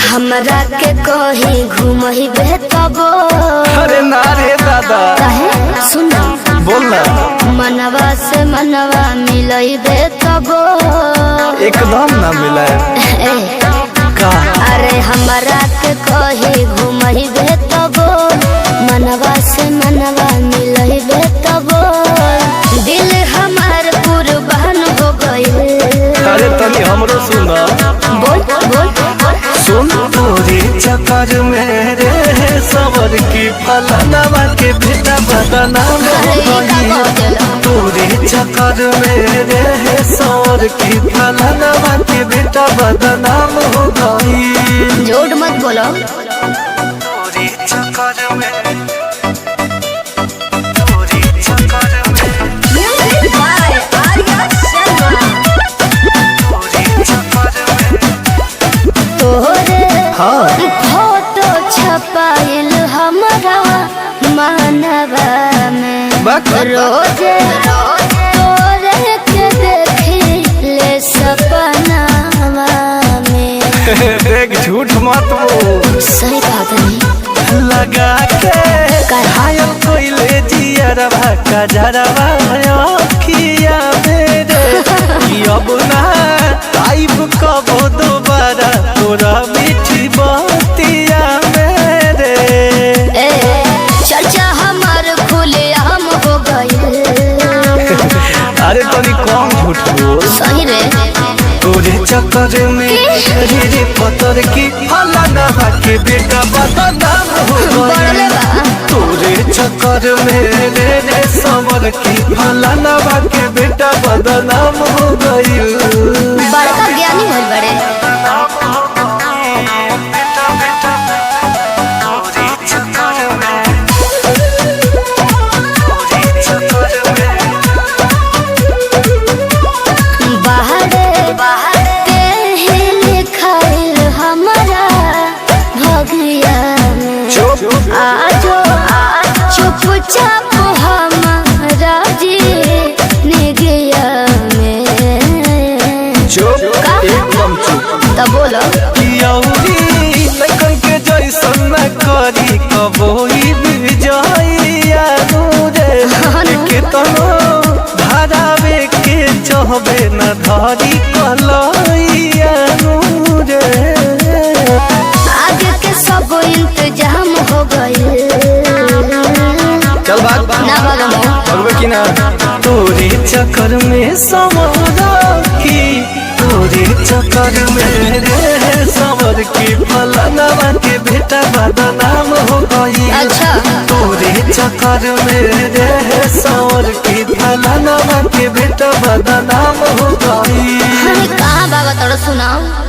हमरा के कहीं घूमहिबे तबो। अरे ना रे दादा काहे सुन बोल ना। मनवा से मनवा मिलइबे तबो। एकदम ना मिला का। अरे हमरा के कहीं घूमहिबे तबो, मनवा से मनवा मिलइबे तबो। दिल हमार कुर्बान हो गइल। अरे तनी हमरो सुना। बोल बोल सुन तोरे चक्कर में रे सवर की फलनवा के बेटा बदनाम हो गई। तोरे चक्कर में रे सवर की फलनवा के बेटा बदनाम हो गई। झूठ मत बोलो। तोरे चक्कर में तोरे चक्कर में म्यूजिक बाय आर्या शर्मा। तोरे चक्कर में तोरे हाँ फोटो छपाइल हमारा मानवा में। बात रोजे तोरे के देखिले सपनावा में। देख झूठ मत बोल। सही बात नहीं लगा के घायल कोइले जियरवा का जरवा अखिया मेरे। अब ना आइब कबो दोबारा तोरा मीठी बतिया मेरे। चर्चा हमार खुले आम हो गए। अरे तनी कम झूठ बोल। सही रे तोरे चक्कर में रे पतर की फलाना के बेटा बदनाम हो बड़ले गई। बा तोरे चक्कर में रे सवर की फलाना के बेटा बदनाम हो गई। बड़का ज्ञानी भइल बड़े। आजो चुपचाप हमारा जी निगया में। चुप एकदम चुप। तब बोलो के जैसन न करी कबोई विजया रे के तनो धारावे के चहबे न धरी कलैया रे। आगे के सब इंतजाम हो गए। चल भाग ना भागो कि ना। तोरे चक्कर में समरा की तोरे चक्कर में रे सवर की फलनवा के बेटा बदनाम हो गई। अच्छा तोरे चक्कर में रे सवर की फलनवा के बेटा बदनाम हो गई। कहाँ बाबा तोड़ा सुनाओ।